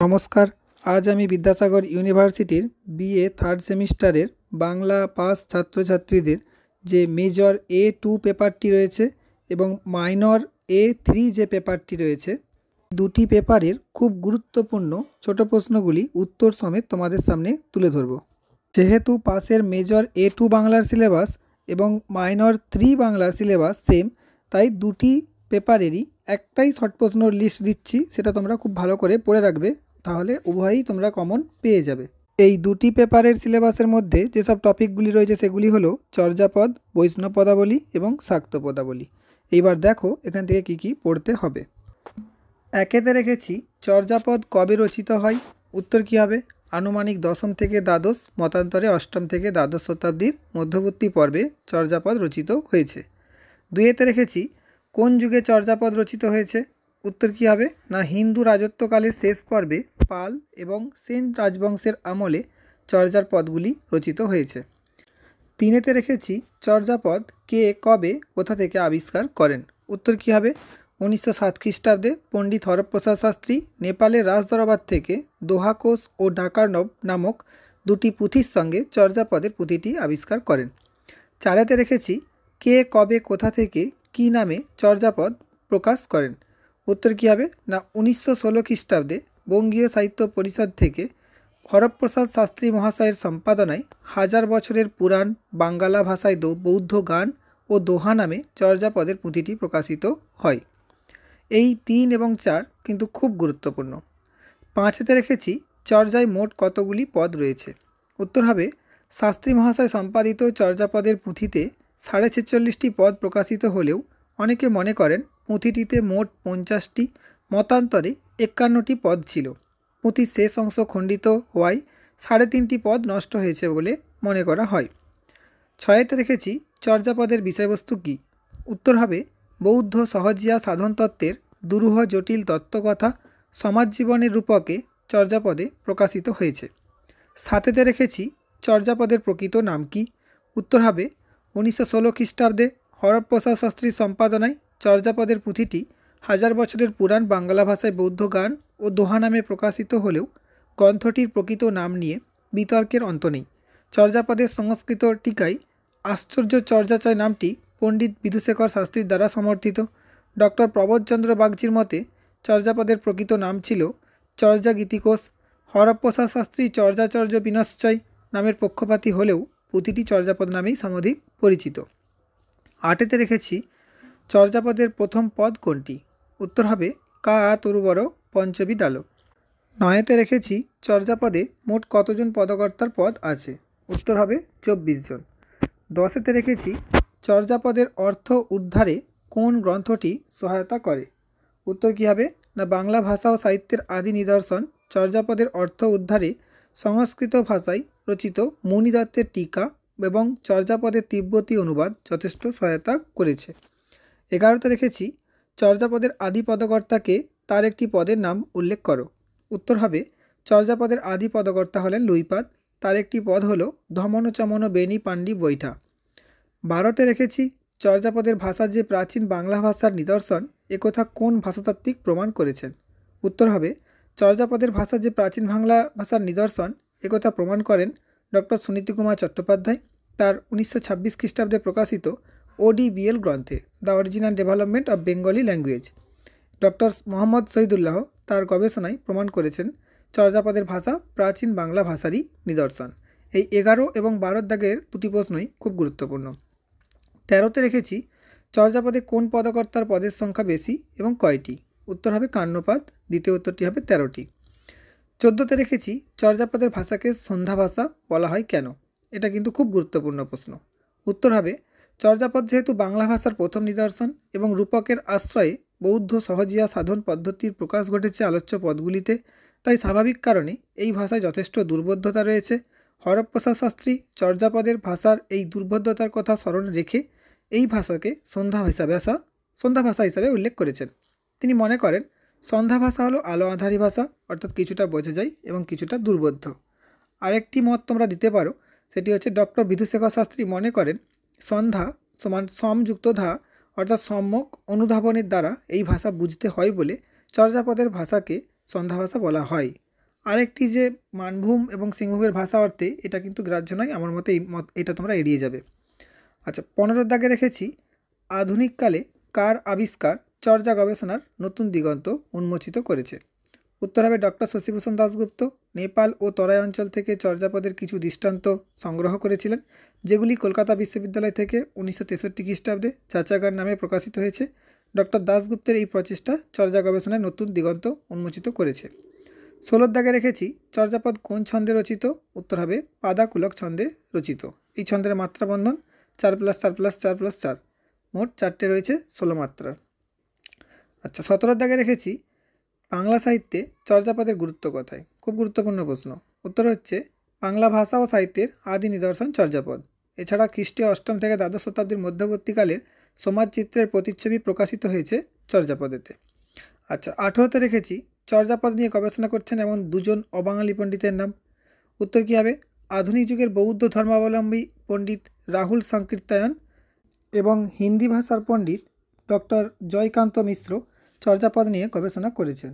নমস্কার। আজ আমি বিদ্যাসাগর ইউনিভার্সিটির বিএ থার্ড সেমিস্টারের বাংলা পাস ছাত্রছাত্রীদের যে মেজর A2 পেপারটি রয়েছে এবং মাইনর A3 যে পেপারটি রয়েছে, দুটি পেপারের খুব গুরুত্বপূর্ণ ছোট প্রশ্নগুলি উত্তর সমেত তোমাদের সামনে তুলে ধরব। যেহেতু পাসের মেজর A2 বাংলার সিলেবাস এবং মাইনর 3 বাংলার সিলেবাস সেম, তাই দুটি পেপারেরই একটাই শর্ট প্রশ্নর লিস্ট দিচ্ছি, সেটা তোমরা খুব ভালো করে পড়ে রাখবে, তাহলে উভয়ই তোমরা কমন পেয়ে যাবে। এই দুটি পেপারের সিলেবাসের মধ্যে যেসব টপিকগুলি রয়েছে সেগুলি হলো চর্যাপদ, বৈষ্ণব পদাবলী এবং শাক্ত পদাবলী। এইবার দেখো এখান থেকে কি কি পড়তে হবে। একেতে রেখেছি চর্যাপদ কবে রচিত হয়, উত্তর কী হবে? আনুমানিক দশম থেকে দ্বাদশ, মতান্তরে অষ্টম থেকে দ্বাদশ শতাব্দীর মধ্যবর্তী পর্বে চর্যাপদ রচিত হয়েছে। দুইয়েতে রেখেছি কোন যুগে চর্যাপদ রচিত হয়েছে, উত্তর কী হবে? না, হিন্দু রাজত্বকালের শেষ পর্বে পাল এবং সেন রাজবংশের আমলে চর্যাপদগুলি রচিত হয়েছে। তিনেতে রেখেছি চর্যাপদ কে, কবে, কোথা থেকে আবিষ্কার করেন, উত্তর কী হবে? 1907 খ্রিস্টাব্দে পণ্ডিত হরপ্রসাদ শাস্ত্রী নেপালের রাজদরবার থেকে দোহাকোষ ও ডাকার্ণব নামক দুটি পুঁথির সঙ্গে চর্যাপদের পুঁথিটি আবিষ্কার করেন। চারেতে রেখেছি কে, কবে, কোথা থেকে, কী নামে চর্যাপদ প্রকাশ করেন, উত্তর কী হবে? না, 1916 খ্রিস্টাব্দে বঙ্গীয় সাহিত্য পরিষদ থেকে হরপ্রসাদ শাস্ত্রী মহাশয়ের সম্পাদনায় 1000 বছরের পুরাণ বাঙ্গালা ভাষায় বৌদ্ধ গান ও দোহা নামে চর্যাপদের পুঁথিটি প্রকাশিত হয়। এই 3 এবং 4 কিন্তু খুব গুরুত্বপূর্ণ। 5এতে রেখেছি চর্যায় মোট কতগুলি পদ রয়েছে, উত্তর হবে শাস্ত্রী মহাশয় সম্পাদিত চর্যাপদের পুঁথিতে 46.5টি পদ প্রকাশিত হলেও অনেকে মনে করেন পুঁথিটিতে মোট 50টি, মতান্তরে 51টি পদ ছিল। পুঁথির শেষ অংশ খণ্ডিত হওয়ায় 3.5টি পদ নষ্ট হয়েছে বলে মনে করা হয়। 6এতে রেখেছি চর্যাপদের বিষয়বস্তু কী, উত্তর হবে বৌদ্ধ সহজিয়া সাধনতত্ত্বের দুরূহ জটিল তত্ত্বকথা সমাজ জীবনের রূপকে চর্যাপদে প্রকাশিত হয়েছে। 7এতে রেখেছি চর্যাপদের প্রকৃত নাম কি, উত্তর হবে 1916 খ্রিস্টাব্দে হরপ্রসাদ শাস্ত্রীর সম্পাদনায় চর্যাপদের পুঁথিটি 1000 বছরের পুরাণ বাংলা ভাষায় বৌদ্ধ গান ও দোহা নামে প্রকাশিত হলেও গ্রন্থটির প্রকৃত নাম নিয়ে বিতর্কের অন্ত নেই। চর্যাপদের সংস্কৃত টিকায় আশ্চর্য চর্যাচয় নামটি পণ্ডিত বিধুশেখর শাস্ত্রীর দ্বারা সমর্থিত। ডক্টর প্রবোধচন্দ্র বাগচির মতে চর্যাপদের প্রকৃত নাম ছিল চর্যা গীতিকোষ। হরপ্রসাদ শাস্ত্রী চর্যাচর্য বিনশ্চয় নামের পক্ষপাতী হলেও পুঁথিটি চর্যাপদ নামেই সমধিক পরিচিত। 8এতে রেখেছি চর্যাপদের প্রথম পদ কোনটি, উত্তর হবে কা তরুবর পঞ্চবী ডাল। 9এতে রেখেছি চর্যাপদে মোট কতজন পদকর্তার পদ আছে, উত্তর হবে 24 জন। 10এতে রেখেছি চর্যাপদের অর্থ উদ্ধারে কোন গ্রন্থটি সহায়তা করে, উত্তর কী হবে? না, বাংলা ভাষা ও সাহিত্যের আদি নিদর্শন চর্যাপদের অর্থ উদ্ধারে সংস্কৃত ভাষায় রচিত মুনি দত্তের টিকা এবং চর্যাপদের তিব্বতী অনুবাদ যথেষ্ট সহায়তা করেছে। 11তে রেখেছি চর্যাপদের আদি পদকর্তাকে তার একটি পদের নাম উল্লেখ করো, উত্তর হবে চর্যাপদের আদি পদকর্তা হলেন লুইপাদ, তার একটি পদ হল ধমন চমন বেনি পাণ্ডি বৈঠা। 12তে রেখেছি চর্যাপদের ভাষা যে প্রাচীন বাংলা ভাষার নিদর্শন একথা কোন ভাষাতাত্ত্বিক প্রমাণ করেছেন, উত্তর হবে চর্যাপদের ভাষা যে প্রাচীন বাংলা ভাষার নিদর্শন একথা প্রমাণ করেন ডক্টর সুনীতি কুমার চট্টোপাধ্যায় তার 1926 খ্রিস্টাব্দে প্রকাশিত ODBL গ্রন্থে the original development of Bengali language. Doctor Mohammad Shahidullah তার গবেষণায় প্রমাণ করেছেন চর্যাপদের ভাষা প্রাচীন বাংলা ভাষারই নিদর্শন। এই 11 এবং 12 দাগের দুটি প্রশ্নই খুব গুরুত্বপূর্ণ। 13তে রেখেছি চর্যাপদে কোন পদকর্তার পদের সংখ্যা বেশি এবং কয়টি, উত্তর হবে কান্নপাদ, দ্বিতীয় উত্তরটি হবে 13টি। 14তে রেখেছি চর্যাপদের ভাষাকে সন্ধ্যা ভাষা বলা হয় কেন, এটা কিন্তু খুব গুরুত্বপূর্ণ প্রশ্ন, উত্তর হবে চর্যাপদ যেহেতু বাংলা ভাষার প্রথম নিদর্শন এবং রূপকের আশ্রয়ে বৌদ্ধ সহজিয়া সাধন পদ্ধতির প্রকাশ ঘটেছে আলোচ্য পদগুলিতে, তাই স্বাভাবিক কারণে এই ভাষায় যথেষ্ট দুর্বোধ্যতা রয়েছে। হরপ্রসাদ শাস্ত্রী চর্যাপদের ভাষার এই দুর্বোধ্যতার কথা স্মরণে রেখে এই ভাষাকে সন্ধ্যা ভাষা হিসাবে উল্লেখ করেছেন। তিনি মনে করেন সন্ধ্যা ভাষা হলো আলো আঁধারি ভাষা, অর্থাৎ কিছুটা বোঝা যায় এবং কিছুটা দুর্বোধ্য। আরেকটি মত তোমরা দিতে পারো, সেটি হচ্ছে ডক্টর বিধুশেখর শাস্ত্রী মনে করেন সন্ধ্যা সমান সমযুক্ত ধা, অর্থাৎ সম্যক অনুধাবনের দ্বারা এই ভাষা বুঝতে হয় বলে চর্যাপদের ভাষাকে সন্ধ্যা ভাষা বলা হয়। আরেকটি যে মানভূম এবং সিংহভূমের ভাষা অর্থে, এটা কিন্তু গ্রাহ্য নয়, আমার মতে এটা তোমরা এড়িয়ে যাবে। আচ্ছা, 15 দাগে রেখেছি, আধুনিককালে কার আবিষ্কার চর্যা গবেষণার নতুন দিগন্ত উন্মোচিত করেছে? উত্তর হবে ডক্টর শশীভূষণ দাশগুপ্ত। নেপাল ও তরাই অঞ্চল থেকে চর্যাপদের কিছু দৃষ্টান্ত সংগ্রহ করেছিলেন, যেগুলি কলকাতা বিশ্ববিদ্যালয় থেকে 1963 খ্রিস্টাব্দে চাচাগার নামে প্রকাশিত হয়েছে। ডক্টর দাশগুপ্তের এই প্রচেষ্টা চর্যা গবেষণায় নতুন দিগন্ত উন্মোচিত করেছে। 16 দাগে রেখেছি, চর্যাপদ কোন ছন্দে রচিত? উত্তর হবে পাদাকুলক ছন্দে রচিত। এই ছন্দের মাত্রা বন্ধন 4+4+4+4, মোট 4টে রয়েছে 16 মাত্রার। আচ্ছা, 17 দাগে রেখেছি, বাংলা সাহিত্যে চর্যাপদের গুরুত্ব কোথায়? খুব গুরুত্বপূর্ণ প্রশ্ন। উত্তর হচ্ছে বাংলা ভাষা ও সাহিত্যের আদি নিদর্শন চর্যাপদ। এছাড়া খ্রিস্টীয় 8ম থেকে দ্বাদশ শতাব্দীর মধ্যবর্তীকালের সমাজচিত্রের প্রতিচ্ছবি প্রকাশিত হয়েছে চর্যাপদেতে। আচ্ছা, 18তে রেখেছি, চর্যাপদ নিয়ে গবেষণা করছেন এমন দুজন অবাঙালি পণ্ডিতের নাম। উত্তর কী হবে? আধুনিক যুগের বৌদ্ধ ধর্মাবলম্বী পণ্ডিত রাহুল সংকীর্তায়ন এবং হিন্দি ভাষার পণ্ডিত ডক্টর জয়কান্ত মিশ্র চর্যাপদ নিয়ে গবেষণা করেছেন।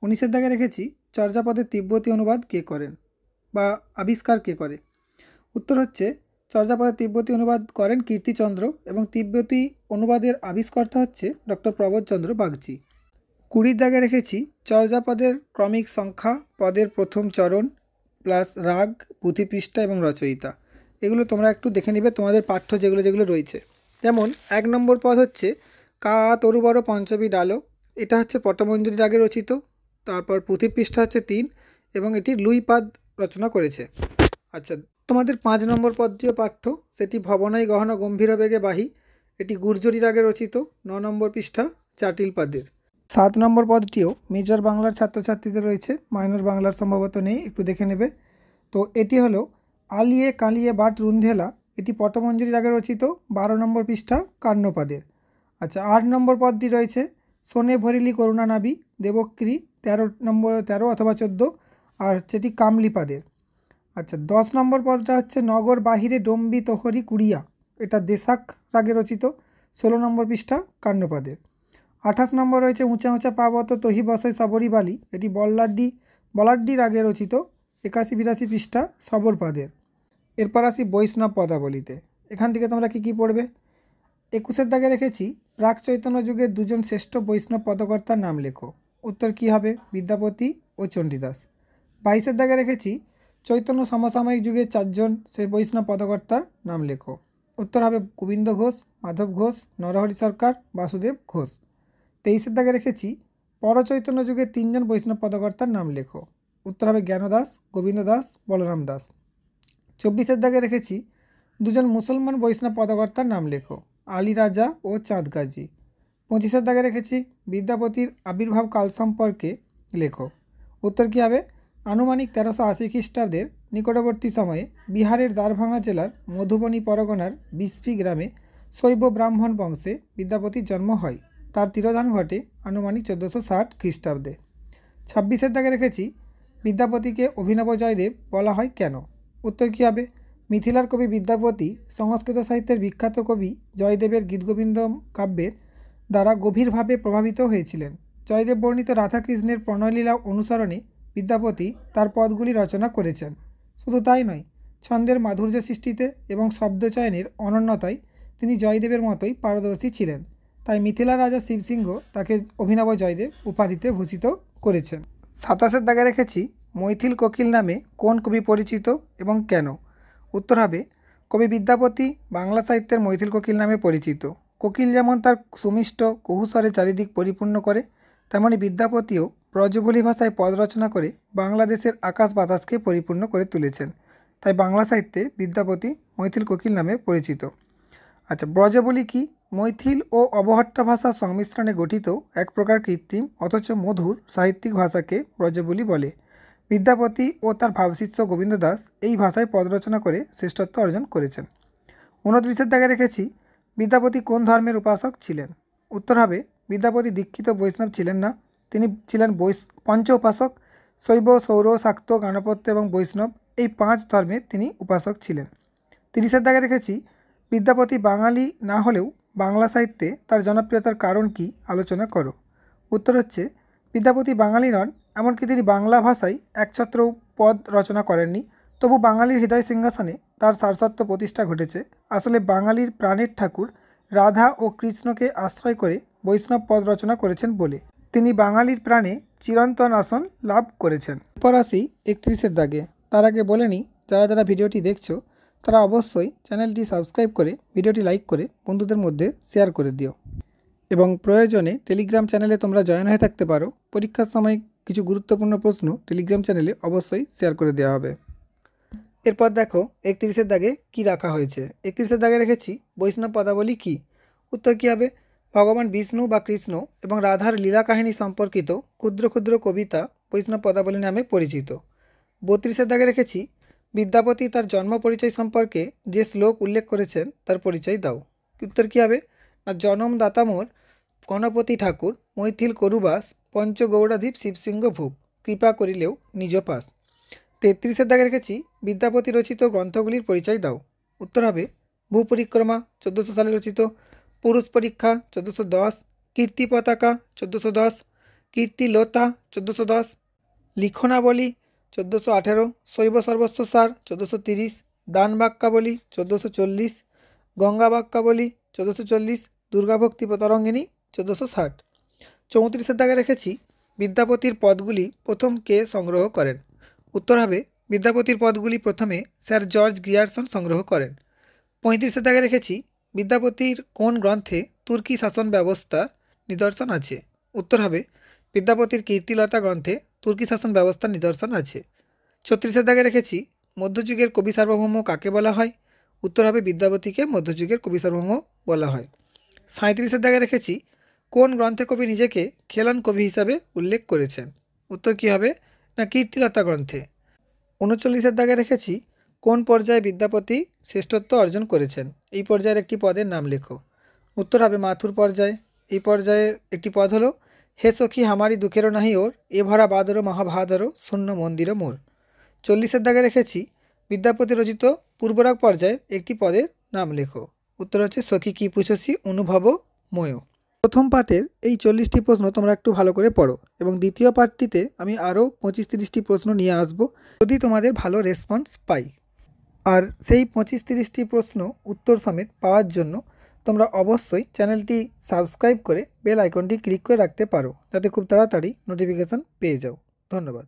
19 দাগে রেখেছি, চর্যাপদের তিব্বতী অনুবাদ কে করেন বা আবিষ্কার কে করে? উত্তর হচ্ছে চর্যাপদের তিব্বতী অনুবাদ করেন কীর্তিচন্দ্র, এবং তিব্বতী অনুবাদের আবিষ্কর্তা হচ্ছে ডক্টর প্রবোধচন্দ্র বাগচি। 20 দাগে রেখেছি, চর্যাপদের ক্রমিক সংখ্যা, পদের প্রথম চরণ প্লাস রাগ, পুঁথিপৃষ্ঠা এবং রচয়িতা, এগুলো তোমরা একটু দেখে নিবে তোমাদের পাঠ্য যেগুলো রয়েছে। যেমন 1 নম্বর পদ হচ্ছে কা তরুবর পঞ্চমী ডালো, এটা হচ্ছে পটমঞ্জরি রাগে রচিত। তারপর পুঁথিপৃষ্ঠা হচ্ছে 3, এবং এটি লুইপাদ রচনা করেছে। আচ্ছা, তোমাদের 5 নম্বর পদটিও পাঠ্য, সেটি ভবনাই গহনা গম্ভীর বেগে বাহি, এটি গুর্জরি রাগে রচিত, 9 নম্বর পৃষ্ঠা, চাটিল পাদের। 7 নম্বর পদটিও মেজর বাংলার ছাত্রছাত্রীদের রয়েছে, মাইনর বাংলার সম্ভবত নেই, একটু দেখে নেবে। তো এটি হলো আলিয়ে কালিয়ে বাট রুন্ধেলা, এটি পটমঞ্জরি রাগে রচিত, 12 নম্বর পৃষ্ঠা, কান্নপাদের। আচ্ছা, 8 নম্বর পদটি রয়েছে সোনে ভরিলি করুণা নাবি, দেবক্রী, 13 অথবা 14, আর সেটি কামলিপাদের। আচ্ছা, 10 নম্বর পদটা হচ্ছে নগর বাহিরে ডম্বি তোহরি কুড়িয়া, এটা দেশাক রাগে রচিত, 16 নম্বর পৃষ্ঠা, কান্নপাদের। 28 নম্বর রয়েছে উঁচা উঁচা পাবত তহি বসয় সবরি বালি, এটি বলাড্ডি রাগে রচিত, 81-82 পৃষ্ঠা, সবরপাদের। এরপর আসি বৈষ্ণব পদাবলিতে। এখান থেকে তোমরা কী পড়বে? 21 দাগে রেখেছি, প্রাক চৈতন্য যুগের দুজন শ্রেষ্ঠ বৈষ্ণব পদকর্তার নাম লেখো। উত্তর কী হবে? বিদ্যাপতি ও চণ্ডীদাস। 22 দাগে রেখেছি, চৈতন্য সমসাময়িক যুগের 4 জন সে বৈষ্ণব পদকর্তার নাম লেখো। উত্তর হবে গোবিন্দ ঘোষ, মাধব ঘোষ, নরহরি সরকার, বাসুদেব ঘোষ। 23 দাগে রেখেছি, পরচৈতন্য যুগের 3 জন বৈষ্ণব পদকর্তার নাম লেখো। উত্তর হবে জ্ঞানদাস, গোবিন্দ দাস, বলরাম দাস। 24 দাগে রেখেছি, দুজন মুসলমান বৈষ্ণব পদকর্তার নাম লেখো, আলী রাজা ও চাঁদ গাজী। 25 দাগে রেখেছি, বিদ্যাপতির আবির্ভাব কাল সম্পর্কে লেখো। উত্তর কী হবে? আনুমানিক 1380 খ্রিস্টাব্দের নিকটবর্তী সময়ে বিহারের দ্বারভাঙা জেলার মধুবনী পরগনার বিসফি গ্রামে শৈব ব্রাহ্মণ বংশে বিদ্যাপতির জন্ম হয়। তার তিরোধান ঘটে আনুমানিক 1460 খ্রিস্টাব্দে। 26 দাগে রেখেছি, বিদ্যাপতিকে অভিনব জয়দেব বলা হয় কেন? উত্তর কী হবে? মিথিলার কবি বিদ্যাপতি সংস্কৃত সাহিত্যের বিখ্যাত কবি জয়দেবের গীতগোবিন্দম কাব্যের দ্বারা গভীরভাবে প্রভাবিত হয়েছিলেন। জয়দেব বর্ণিত রাধাকৃষ্ণের প্রণয়লীলা অনুসরণে বিদ্যাপতি তার পদগুলি রচনা করেছেন। শুধু তাই নয়, ছন্দের মাধুর্য সৃষ্টিতে এবং শব্দচয়নের অনন্যতায় তিনি জয়দেবের মতোই পারদর্শী ছিলেন। তাই মিথিলা রাজা শিবসিংহ তাকে অভিনব জয়দেব উপাধিতে ভূষিত করেছেন। 27 দাগে রেখেছি, মৈথিল কোকিল নামে কোন কবি পরিচিত এবং কেন? উত্তর হবে কবি বিদ্যাপতি বাংলা সাহিত্যের মৈথিল কোকিল নামে পরিচিত। কোকিল যেমন তার সুমিষ্ট কহুস্বরে চারিদিক পরিপূর্ণ করে, তেমনি বিদ্যাপতিও ব্রজবুলি ভাষায় পদ রচনা করে বাংলাদেশের আকাশ বাতাসকে পরিপূর্ণ করে তুলেছেন। তাই বাংলা সাহিত্যে বিদ্যাপতি মৈথিল কোকিল নামে পরিচিত। আচ্ছা, ব্রজবুলি কি? মৈথিল ও অবহট্টা ভাষার সংমিশ্রণে গঠিত এক প্রকার কৃত্রিম অথচ মধুর সাহিত্যিক ভাষাকে ব্রজবুলি বলে। বিদ্যাপতি ও তার ভাবশিষ্য গোবিন্দ দাস এই ভাষায় পদ রচনা করে শ্রেষ্ঠত্ব অর্জন করেছেন। 29 দাগে রেখেছি, বিদ্যাপতি কোন ধর্মের উপাসক ছিলেন? উত্তর হবে বিদ্যাপতি দীক্ষিত বৈষ্ণব ছিলেন না, তিনি ছিলেন পঞ্চ উপাসক। শৈব, সৌর, শাক্ত, গাণপত্য এবং বৈষ্ণব, এই 5 ধর্মের তিনি উপাসক ছিলেন। 30 দাগে রেখেছি, বিদ্যাপতি বাঙালি না হলেও বাংলা সাহিত্যে তার জনপ্রিয়তার কারণ কি আলোচনা করো। উত্তর হচ্ছে বিদ্যাপতি বাঙালি নন, এমনকি তিনি বাংলা ভাষায় একছত্র পদ রচনা করেননি, তবু বাঙালির হৃদয় সিংহাসনে তার সারস্বত প্রতিষ্ঠা ঘটেছে। আসলে বাঙালির প্রাণের ঠাকুর রাধা ও কৃষ্ণকে আশ্রয় করে বৈষ্ণব পদ রচনা করেছেন বলে তিনি বাঙালির প্রাণে চিরন্তন আসন লাভ করেছেন। এরপর আসি 31-এর দাগে। তার আগে বলে নিই, যারা যারা ভিডিওটি দেখছো তারা অবশ্যই চ্যানেলটি সাবস্ক্রাইব করে ভিডিওটি লাইক করে বন্ধুদের মধ্যে শেয়ার করে দিও এবং প্রয়োজনে টেলিগ্রাম চ্যানেলে তোমরা জয়েন হয়ে থাকতে পারো। পরীক্ষার সময় কিছু গুরুত্বপূর্ণ প্রশ্ন টেলিগ্রাম চ্যানেলে অবশ্যই শেয়ার করে দেওয়া হবে। এরপর দেখো 31-এর দাগে কি রাখা হয়েছে। 31-এর দাগে রেখেছি বৈষ্ণব পদাবলী কি। উত্তর কী হবে? ভগবান বিষ্ণু বা কৃষ্ণ এবং রাধার লীলা কাহিনী সম্পর্কিত ক্ষুদ্র ক্ষুদ্র কবিতা বৈষ্ণব পদাবলী নামে পরিচিত। 32-এর দাগে রেখেছি বিদ্যাপতি তার জন্ম পরিচয় সম্পর্কে যে শ্লোক উল্লেখ করেছেন তার পরিচয় দাও। উত্তর কী হবে? না, জনম দাতা মোর গণপতি ঠাকুর মৈথিল করুবাস পঞ্চগৌড়াধীপ শিবসিংহ ভূপ কৃপা করিলেও নিজ পাস। 33-এর দাগে রেখেছি বিদ্যাপতি রচিত গ্রন্থগুলির পরিচয় দাও। উত্তর হবে ভূপরিক্রমা 1400 সালে রচিত, পুরুষ পরীক্ষা 1410, কীর্তি পতাকা 1410, কীর্তিলতা 1410, লিখনাবলী 1418, শৈব সর্বস্ব সার 1430, দান বাক্যাবলী 1440, গঙ্গা বাক্যাবলী 1440, দুর্গাভক্তি তরঙ্গিনী 1460। 34-এর দাগে রেখেছি বিদ্যাপতির পদগুলি প্রথম কে সংগ্রহ করেন। উত্তর হবে বিদ্যাপতির পদগুলি প্রথমে স্যার জর্জ গ্রিয়ারসন সংগ্রহ করেন। 35-এর দাগে রেখেছি বিদ্যাপতির কোন গ্রন্থে তুর্কি শাসন ব্যবস্থা নিদর্শন আছে। উত্তর হবে বিদ্যাপতির কীর্তিলতা গ্রন্থে তুর্কি শাসন ব্যবস্থার নিদর্শন আছে। 36-এর দাগে রেখেছি মধ্যযুগের কবি সার্বভৌম কাকে বলা হয়। উত্তর হবে বিদ্যাপতিকে মধ্যযুগের কবি সার্বভৌম বলা হয়। 37-এর দাগে রেখেছি কোন গ্রন্থে কবি নিজেকে খেলান কবি হিসাবে উল্লেখ করেছেন। উত্তর কী হবে? না, কীর্তিলতা গ্রন্থে। 39-এর দাগে রেখেছি কোন পর্যায়ে বিদ্যাপতি শ্রেষ্ঠত্ব অর্জন করেছেন। এই পর্যায়ের একটি পদের নাম লেখো। উত্তর হবে মাথুর পর্যায়ে। এই পর্যায়ে একটি পদ হলো হে সখী হামারি দুঃখেরও নাহি ওর, এ ভরা বাদরও মহাভাদরও শূন্য মন্দিরও মোর। 40-এর দাগে রেখেছি বিদ্যাপতি রচিত পূর্বরাগ পর্যায়ের একটি পদের নাম লেখো। উত্তর হচ্ছে সখী কি পুছসি অনুভব ময়। প্রথম পার্টের এই 40টি প্রশ্ন তোমরা একটু ভালো করে পড়ো এবং দ্বিতীয় পার্টটিতে আমি আরও 25-30টি প্রশ্ন নিয়ে আসব যদি তোমাদের ভালো রেসপন্স পাই। আর সেই 25-30টি প্রশ্ন উত্তর সমেত পাওয়ার জন্য তোমরা অবশ্যই চ্যানেলটি সাবস্ক্রাইব করে বেল আইকনটি ক্লিক করে রাখতে পারো, যাতে খুব তাড়াতাড়ি নোটিফিকেশান পেয়ে যাও। ধন্যবাদ।